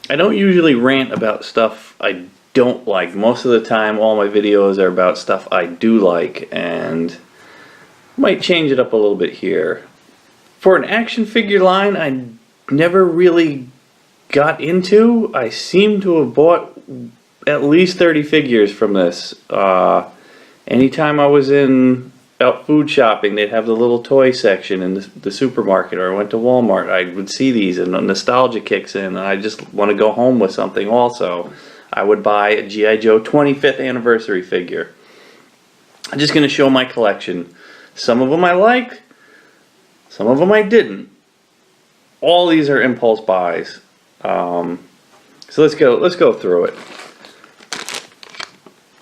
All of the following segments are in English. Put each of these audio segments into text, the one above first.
I don't usually rant about stuff I don't like. Most of the time, all my videos are about stuff I do like, and might change it up a little bit here. For an action figure line I never really got into, I seem to have bought at least 30 figures from this. Anytime I was out food shopping, they'd have the little toy section in the supermarket, or I went to Walmart, I would see these and nostalgia kicks in, and I just want to go home with something also. I would buy a G.I. Joe 25th anniversary figure. I'm just going to show my collection. Some of them I like, some of them I didn't. All these are impulse buys. So let's go through it.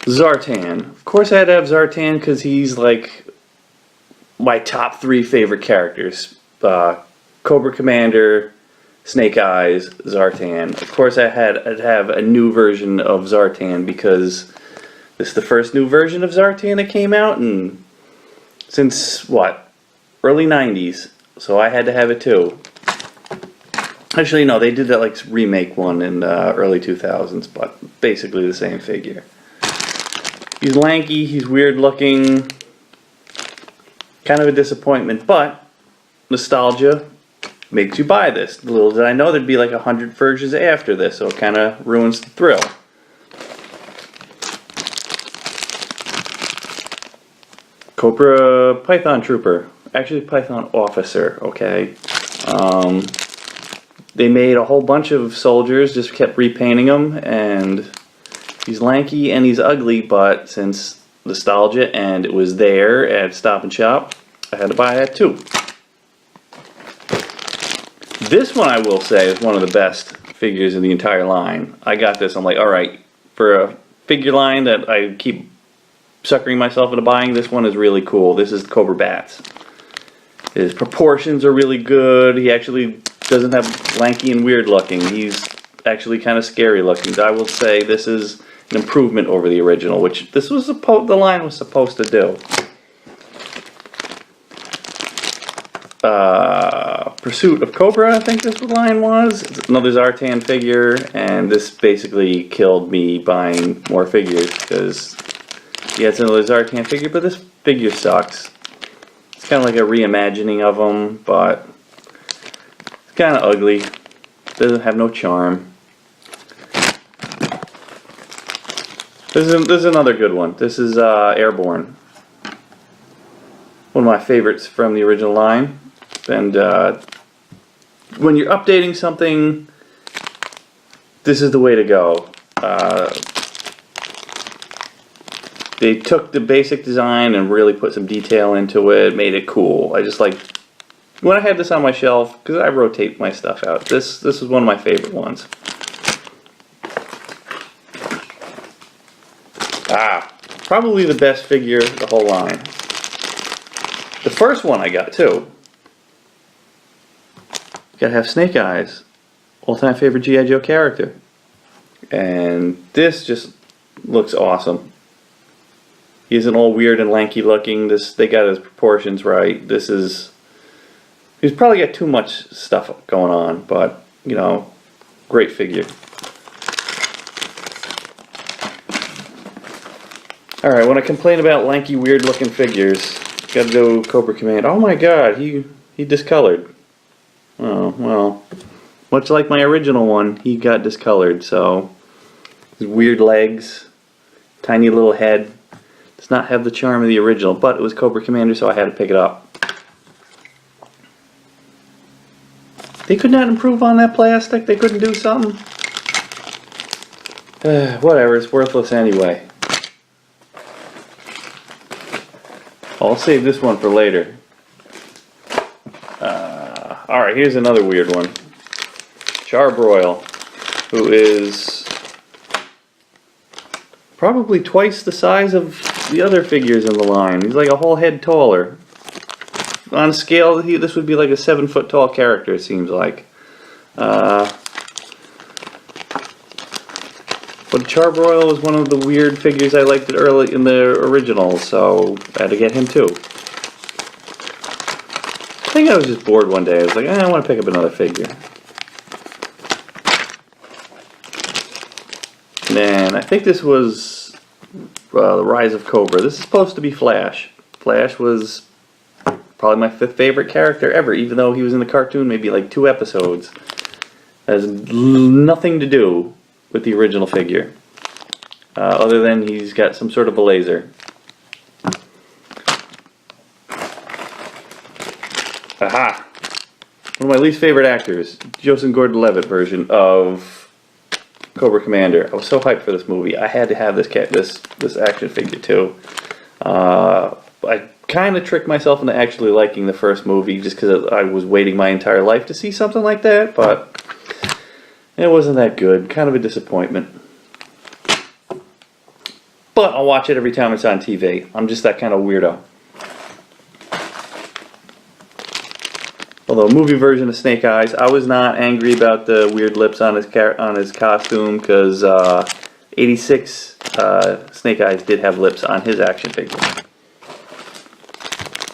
Zartan. Of course I had to have Zartan because he's like my top 3 favorite characters. Cobra Commander, Snake Eyes, Zartan. Of course I'd have a new version of Zartan because this is the first new version of Zartan that came out and since what? Early 90s. So I had to have it too. Actually no, they did that like remake one in early 2000s, but basically the same figure. He's lanky, he's weird looking, kind of a disappointment, but nostalgia makes you buy this. Little did I know there'd be like 100 versions after this, so it kind of ruins the thrill. Cobra Python Trooper, actually Python Officer, okay. They made a whole bunch of soldiers, just kept repainting them, and he's lanky and he's ugly, but since nostalgia and it was there at Stop and Shop, I had to buy that too. This one I will say is one of the best figures in the entire line. I got this, I'm like, alright, for a figure line that I keep suckering myself into buying, this one is really cool. This is Cobra Bats. His proportions are really good. He actually doesn't have lanky and weird looking. He's actually kind of scary looking. I will say this is an improvement over the original, which this was the line was supposed to do. Pursuit of Cobra, I think this line was. It's another Zartan figure, and this basically killed me buying more figures because yeah, it's another Zartan figure, but this figure sucks. It's kind of like a reimagining of him, but it's kind of ugly. Doesn't have no charm. This is another good one. This is Airborne. One of my favorites from the original line. And when you're updating something, this is the way to go. They took the basic design and really put some detail into it, made it cool. I just like, when I had this on my shelf, because I rotate my stuff out, this is one of my favorite ones. Probably the best figure of the whole line. The first one I got too. Gotta have Snake Eyes, all-time favorite G.I. Joe character. And this just looks awesome. He isn't all weird and lanky looking. They got his proportions right. He's probably got too much stuff going on, but you know, great figure. Alright, when I complain about lanky, weird looking figures, gotta do Cobra Command. Oh my god, he discolored. Oh, well, much like my original one, he got discolored, so his weird legs, tiny little head, does not have the charm of the original, but it was Cobra Commander, so I had to pick it up. They could not improve on that plastic? They couldn't do something? Whatever, it's worthless anyway. I'll save this one for later. Alright, here's another weird one. Charbroil, who is probably twice the size of the other figures in the line. He's like a whole head taller. On a scale, this would be like a 7-foot tall character, it seems like. But Charbroil was one of the weird figures I liked early in the original, so I had to get him too. I think I was just bored one day. I was like, I want to pick up another figure. And then I think this was The Rise of Cobra. This is supposed to be Flash. Flash was probably my 5th favorite character ever, even though he was in the cartoon maybe like 2 episodes. Has nothing to do with the original figure, other than he's got some sort of a laser. Aha! One of my least favorite actors, Joseph Gordon-Levitt version of Cobra Commander. I was so hyped for this movie. I had to have this action figure too. I kind of tricked myself into actually liking the first movie just because I was waiting my entire life to see something like that, but it wasn't that good. Kind of a disappointment. But I'll watch it every time it's on TV. I'm just that kind of weirdo. Although movie version of Snake Eyes, I was not angry about the weird lips on his costume because 86 Snake Eyes did have lips on his action figure.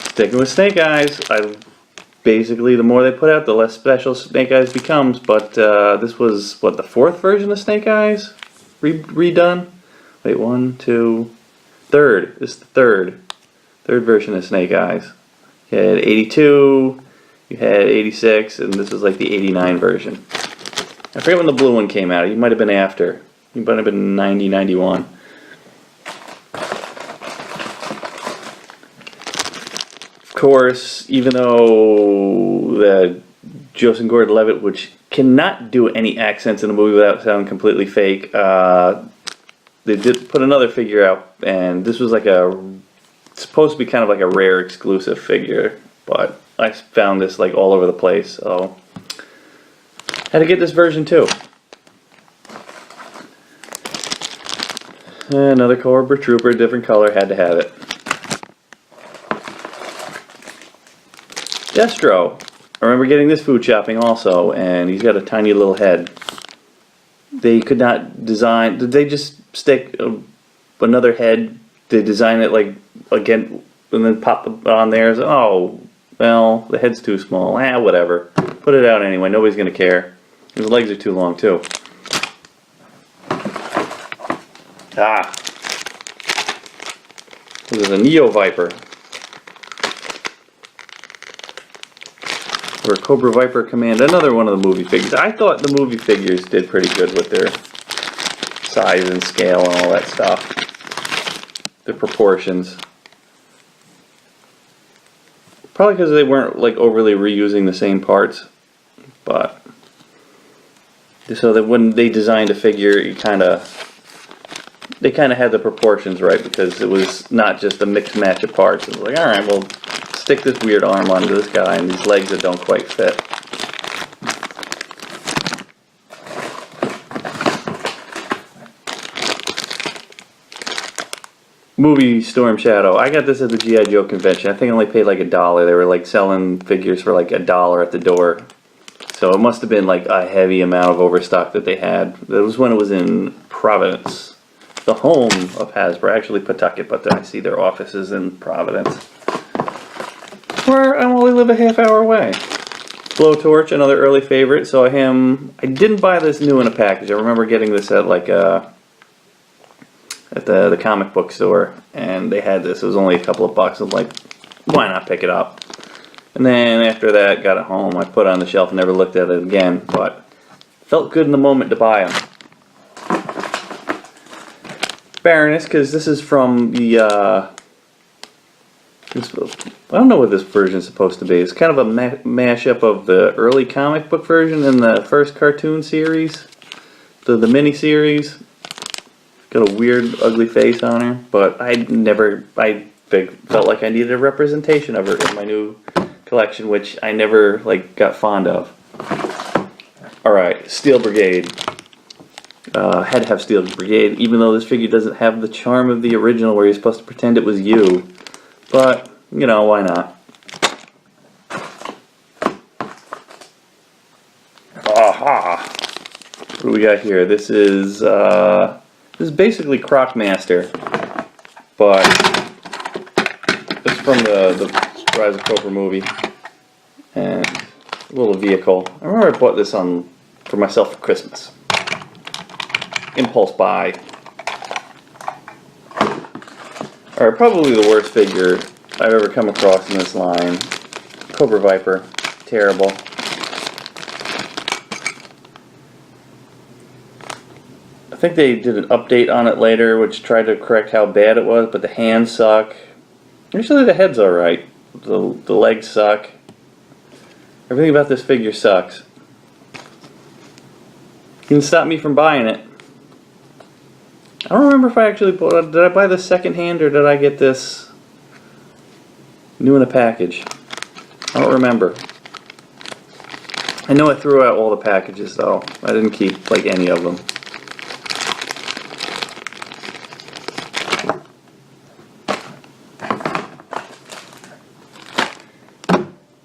Sticking with Snake Eyes, basically the more they put out, the less special Snake Eyes becomes. But this was what, the 4th version of Snake Eyes redone? Wait, 1, 2, 3rd. This is the third version of Snake Eyes. You had 82. You had 86, and this was like the 89 version. I forget when the blue one came out. It might have been after. It might have been 90, 91. Of course, even though the Joseph Gordon-Levitt, which cannot do any accents in the movie without sounding completely fake, they did put another figure out, and this was like supposed to be kind of like a rare exclusive figure, but I found this like all over the place, so had to get this version too. Another Cobra Trooper, different color, had to have it. Destro. I remember getting this food shopping also, and he's got a tiny little head. They could not design, did they just stick another head? They design it like, again, and then pop it on there? Oh, well, the head's too small. Whatever. Put it out anyway. Nobody's going to care. His legs are too long, too. This is a Neo Viper. Or Cobra Viper Command. Another one of the movie figures. I thought the movie figures did pretty good with their size and scale and all that stuff. The proportions. Probably because they weren't like overly reusing the same parts, but so that when they designed a figure, they kind of had the proportions right, because it was not just a mixed match of parts. It was like, all right, well, stick this weird arm onto this guy and these legs that don't quite fit. Movie Storm Shadow. I got this at the G.I. Joe convention. I think I only paid like $1. They were like selling figures for like $1 at the door. So it must have been like a heavy amount of overstock that they had. That was when it was in Providence, the home of Hasbro. Actually Pawtucket, but then I see their offices in Providence, where I only live a half hour away. Blowtorch, another early favorite. So I didn't buy this new in a package. I remember getting this at like at the comic book store, and they had this. It was only a couple of bucks. I was like, why not pick it up? And then after that, got it home. I put it on the shelf and never looked at it again, but felt good in the moment to buy them. Baroness, because this is from the, I don't know what this version is supposed to be. It's kind of a mashup of the early comic book version and the first cartoon series, the mini-series. Got a weird, ugly face on her, but I felt like I needed a representation of her in my new collection, which I never got fond of. Alright, Steel Brigade. Had to have Steel Brigade, even though this figure doesn't have the charm of the original where you're supposed to pretend it was you. But, you know, why not? Aha! What do we got here? This is basically Crocmaster, but it's from the Rise of Cobra movie, and a little vehicle. I remember I bought this for myself for Christmas. impulse buy. Alright, probably the worst figure I've ever come across in this line. Cobra Viper. Terrible. I think they did an update on it later which tried to correct how bad it was, but the hands suck. Actually the head's alright. The legs suck. Everything about this figure sucks. Didn't stop me from buying it. I don't remember if I actually bought. Did I buy this second hand or did I get this new in a package? I don't remember. I know I threw out all the packages though. I didn't keep like any of them.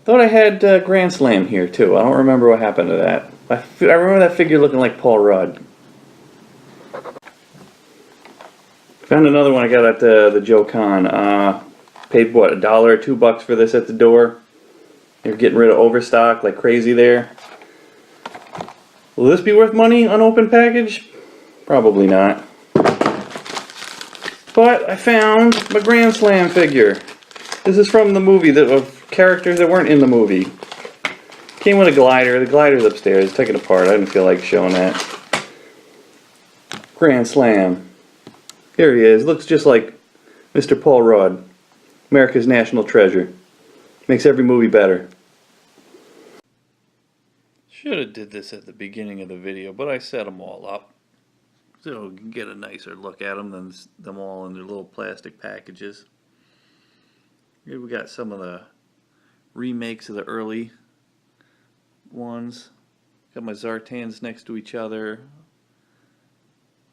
Thought I had Grand Slam here too. I don't remember what happened to that. I remember that figure looking like Paul Rudd. Found another one I got at the Joe Con. Paid what, $1 or $2 for this at the door. They're getting rid of overstock like crazy there. Will this be worth money, unopened package? Probably not. But I found my Grand Slam figure. This is from the movie of characters that weren't in the movie. Came with a glider. The glider's upstairs. Took it apart. I didn't feel like showing that. Grand Slam. Here he is. Looks just like Mr. Paul Rudd. America's national treasure. Makes every movie better. Should have did this at the beginning of the video, but I set them all up. So we can get a nicer look at them than them all in their little plastic packages. Here we got some of the remakes of the early ones. Got my Zartans next to each other.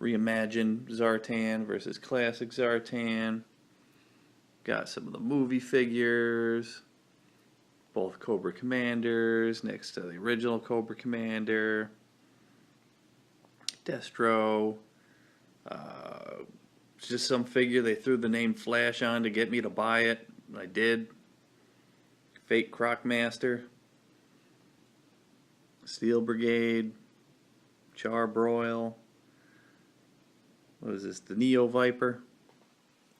Reimagined Zartan versus classic Zartan. Got some of the movie figures. Both Cobra Commanders next to the original Cobra Commander. Destro. It's just some figure they threw the name Flash on to get me to buy it. I did. Fake Crocmaster. Steel Brigade. Charbroil. What is this? The Neo Viper?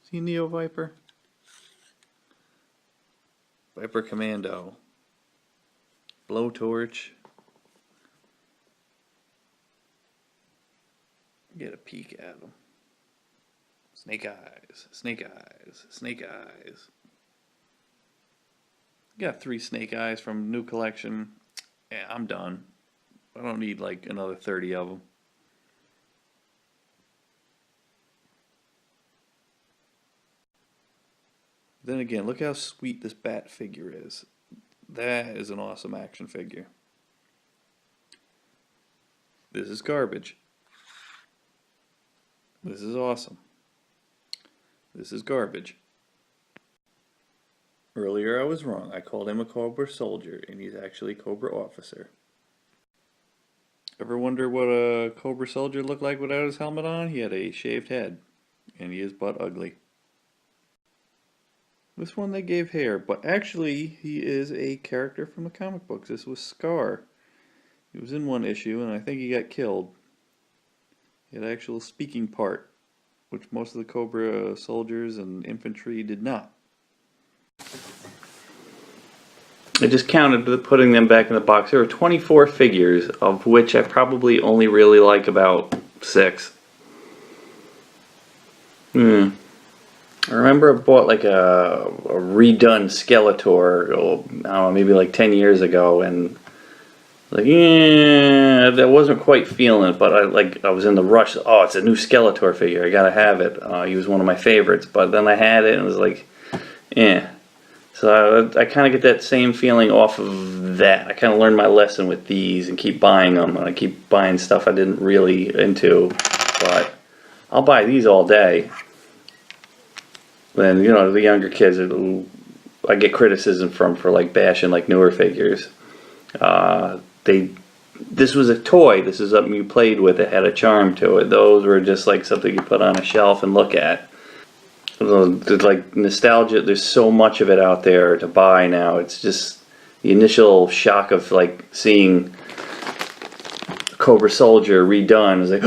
Is he Neo Viper? Viper Commando. Blowtorch. Get a peek at them. Snake Eyes. Snake Eyes. Snake Eyes. Got 3 Snake Eyes from new collection. Yeah, I'm done. I don't need like another 30 of them. Then again, look how sweet this bat figure is. That is an awesome action figure. This is garbage. This is awesome. This is garbage. Earlier I was wrong. I called him a Cobra soldier, and he's actually a Cobra officer. Ever wonder what a Cobra soldier looked like without his helmet on? He had a shaved head, and he is butt ugly. This one they gave hair, but actually he is a character from the comic books. This was Scar. He was in one issue, and I think he got killed. He had an actual speaking part, which most of the Cobra soldiers and infantry did not. I just counted putting them back in the box. There were 24 figures, of which I probably only really like about 6. I remember I bought like a redone Skeletor, I don't know, maybe like 10 years ago, and like, yeah, I wasn't quite feeling it, but I was in the rush. Oh, it's a new Skeletor figure, I gotta have it. He was one of my favorites, but then I had it and it was like, yeah. So I kind of get that same feeling off of that. I kind of learned my lesson with these and keep buying them, and I keep buying stuff I didn't really into, but I'll buy these all day. Then, you know, the younger kids who I get criticism from for like bashing like newer figures. This was a toy. This is something you played with. It had a charm to it. Those were just like something you put on a shelf and look at. There's like nostalgia. There's so much of it out there to buy now. It's just the initial shock of like seeing Cobra Soldier redone. It's like,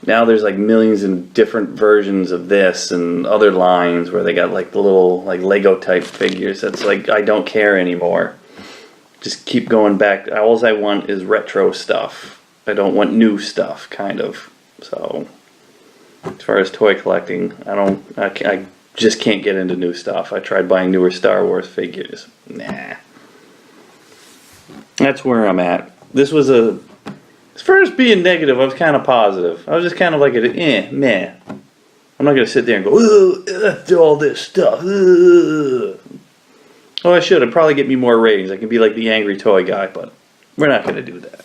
Now there's like millions and different versions of this and other lines where they got like the little like Lego type figures. That's like, I don't care anymore. Just keep going back. All I want is retro stuff. I don't want new stuff, kind of. So as far as toy collecting, I just can't get into new stuff. I tried buying newer Star Wars figures. Nah. That's where I'm at. This was as far as being negative, I was kind of positive. I was just kind of like, meh. I'm not going to sit there and go, ugh, all this stuff. Ugh. Oh, I should. It'd probably get me more ratings. I can be like the angry toy guy, but we're not going to do that.